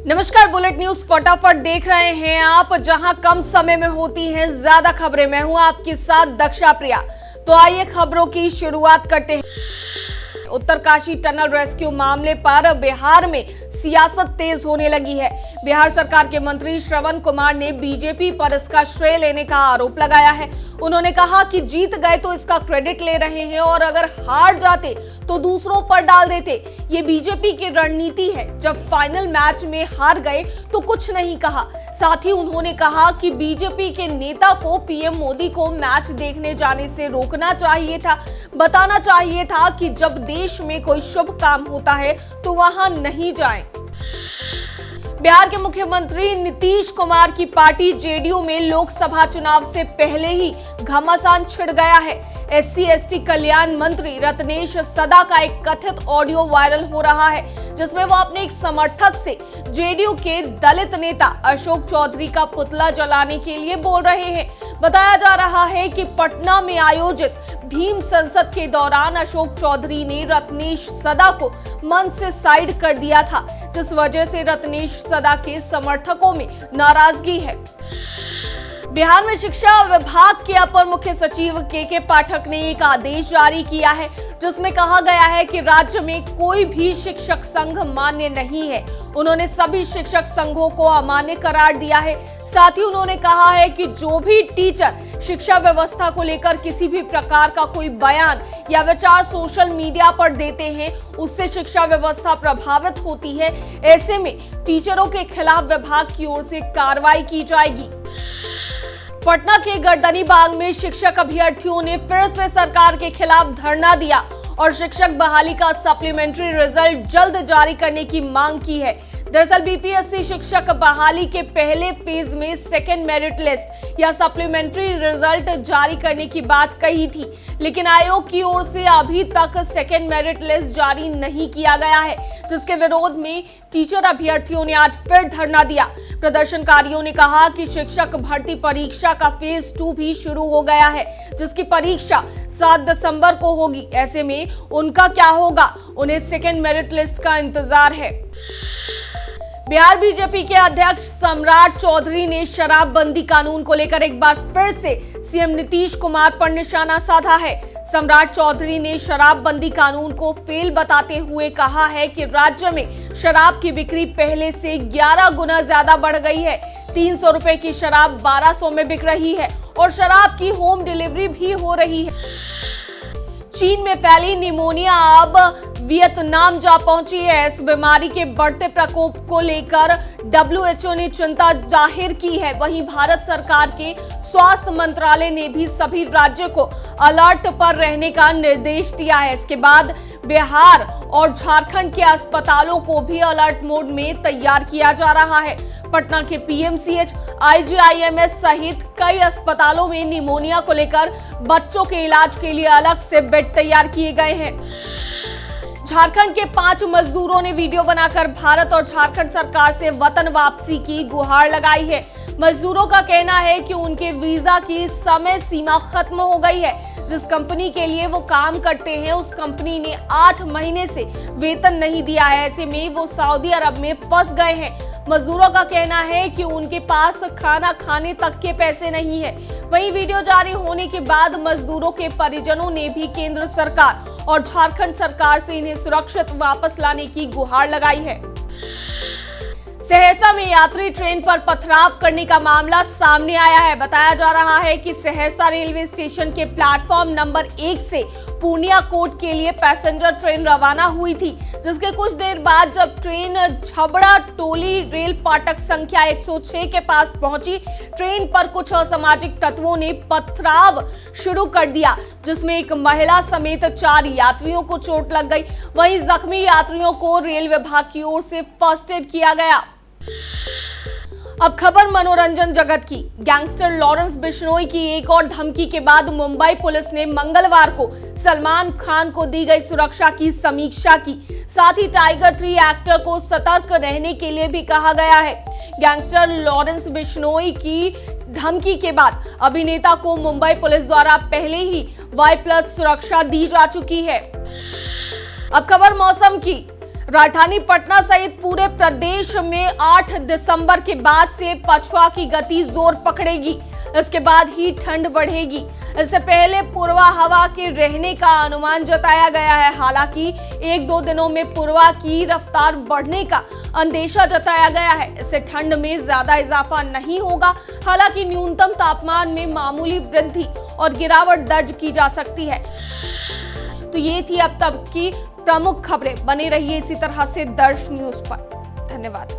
नमस्कार, bullet news फटाफट देख रहे हैं आप, जहां कम समय में होती हैं ज्यादा खबरें। मैं हूं आपके साथ दक्षा प्रिया। तो आइए खबरों की शुरुआत करते हैं। उत्तरकाशी टनल रेस्क्यू मामले पर बिहार में सियासत तेज होने लगी है। बिहार सरकार के मंत्री श्रवण कुमार ने बीजेपी पर इसका श्रेय लेने का आरोप लगाया है। उन्होंने कहा कि जीत गए तो इसका क्रेडिट ले रहे हैं और अगर हार जाते तो दूसरों पर डाल देते। ये बीजेपी की रणनीति है। जब फाइनल मैच में हार गए तो कुछ नहीं कहा। साथ ही उन्होंने कहा कि बीजेपी के नेता को पीएम मोदी को मैच देखने जाने से रोकना चाहिए था। बताना चाहिए था कि जब देश में कोई शुभ काम होता है तो वहां नहीं जाएं। बिहार के मुख्यमंत्री नीतीश कुमार की पार्टी जेडीयू में लोकसभा चुनाव से पहले ही घमासान छिड़ गया है। SC/ST कल्याण मंत्री रत्नेश सदा का एक कथित ऑडियो वायरल हो रहा है, जिसमें वो अपने एक समर्थक से जेडीयू के दलित नेता अशोक चौधरी का पुतला जलाने के लिए बोल रहे हैं। बताया जा रहा है कि पटना में आयोजित भीम संसद के दौरान अशोक चौधरी ने रत्नेश सदा को मंच से साइड कर दिया था, जिस वजह से रत्नेश सदा के समर्थकों में नाराजगी है। बिहार में शिक्षा विभाग के अपर मुख्य सचिव के पाठक ने एक आदेश जारी किया है, जिसमें कहा गया है कि राज्य में कोई भी शिक्षक संघ मान्य नहीं है। उन्होंने सभी शिक्षक संघों को अमान्य करार दिया है। साथ ही उन्होंने कहा है कि जो भी टीचर शिक्षा व्यवस्था को लेकर किसी भी प्रकार का कोई बयान या विचार सोशल मीडिया पर देते हैं, उससे शिक्षा व्यवस्था प्रभावित होती है। ऐसे में टीचरों के खिलाफ विभाग की ओर से कार्रवाई की जाएगी। पटना के गर्दनी बाग में शिक्षक अभ्यर्थियों ने फिर से सरकार के खिलाफ धरना दिया और शिक्षक बहाली का सप्लीमेंट्री रिजल्ट जल्द जारी करने की मांग की है। दरअसल बीपीएससी शिक्षक बहाली के पहले फेज में सेकेंड मेरिट लिस्ट या सप्लीमेंट्री रिजल्ट जारी करने की बात कही थी, लेकिन आयोग की ओर से अभी तक सेकेंड मेरिट लिस्ट जारी नहीं किया गया है, जिसके विरोध में टीचर अभ्यर्थियों ने आज फिर धरना दिया। प्रदर्शनकारियों ने कहा कि शिक्षक भर्ती परीक्षा का फेज 2 भी शुरू हो गया है, जिसकी परीक्षा 7 दिसंबर को होगी। ऐसे में उनका क्या होगा, उन्हें सेकेंड मेरिट लिस्ट का इंतजार है। बिहार बीजेपी के अध्यक्ष सम्राट चौधरी ने शराबबंदी कानून को लेकर एक बार फिर से सीएम नीतीश कुमार पर निशाना साधा है। सम्राट चौधरी ने शराबबंदी कानून को फेल बताते हुए कहा है कि राज्य में शराब की बिक्री पहले से 11 गुना ज्यादा बढ़ गई है। 300 रुपए की शराब 1200 में बिक रही है और शराब की होम डिलीवरी भी हो रही है। चीन में फैली निमोनिया अब वियतनाम जा पहुंची है। इस बीमारी के बढ़ते प्रकोप को लेकर WHO ने चिंता जाहिर की है। वहीं भारत सरकार के स्वास्थ्य मंत्रालय ने भी सभी राज्यों को अलर्ट पर रहने का निर्देश दिया है। इसके बाद बिहार और झारखंड के अस्पतालों को भी अलर्ट मोड में तैयार किया जा रहा है। पटना के PMCH, IGIMS सहित कई अस्पतालों में निमोनिया को लेकर बच्चों के इलाज के लिए अलग से बेड तैयार किए गए हैं। झारखंड के 5 मजदूरों ने वीडियो बनाकर भारत और झारखंड सरकार से वतन वापसी की गुहार लगाई है। मजदूरों का कहना है कि उनके वीजा की समय सीमा खत्म हो गई है। जिस कंपनी के लिए वो काम करते हैं, उस कंपनी ने 8 महीने से वेतन नहीं दिया है। ऐसे में वो सऊदी अरब में फंस गए हैं। मजदूरों का कहना है कि उनके पास खाना खाने तक के पैसे नहीं है। वहीं वीडियो जारी होने के बाद मजदूरों के परिजनों ने भी केंद्र सरकार और झारखंड सरकार से इन्हें सुरक्षित वापस लाने की गुहार लगाई है। सहरसा में यात्री ट्रेन पर पथराव करने का मामला सामने आया है। बताया जा रहा है कि सहरसा रेलवे स्टेशन के प्लेटफॉर्म नंबर 1 से पूर्णिया कोट के लिए पैसेंजर ट्रेन रवाना हुई थी, जिसके कुछ देर बाद जब ट्रेन छबड़ा टोली रेल फाटक संख्या 106 के पास पहुंची, ट्रेन पर कुछ असामाजिक तत्वों ने पथराव शुरू कर दिया, जिसमें एक महिला समेत 4 यात्रियों को चोट लग गई। वहीं जख्मी यात्रियों को रेल विभाग की ओर से फर्स्ट एड किया गया। अब खबर मनोरंजन जगत की। गैंगस्टर लॉरेंस बिश्नोई की एक और धमकी के बाद मुंबई पुलिस ने मंगलवार को सलमान खान को दी गई सुरक्षा की समीक्षा की। साथ ही टाइगर 3 एक्टर को सतर्क रहने के लिए भी कहा गया है। गैंगस्टर लॉरेंस बिश्नोई की धमकी के बाद अभिनेता को मुंबई पुलिस द्वारा पहले ही Y+ सुरक्षा दी जा चुकी है। अब खबर मौसम की। राजधानी पटना सहित पूरे प्रदेश में 8 दिसंबर के बाद से पछुआ की गति जोर पकड़ेगी। इसके बाद ही ठंड बढ़ेगी। इससे पहले पूर्वा हवा के रहने का अनुमान जताया गया है। हालांकि 1-2 दिनों में पूर्वा की रफ्तार बढ़ने का अंदेशा जताया गया है। इससे ठंड में ज्यादा इजाफा नहीं होगा। हालांकि न्यूनतम तापमान में मामूली वृद्धि और गिरावट दर्ज की जा सकती है। तो ये थी अब तक की प्रमुख खबरें। बने रहिए इसी तरह से दर्श न्यूज पर। धन्यवाद।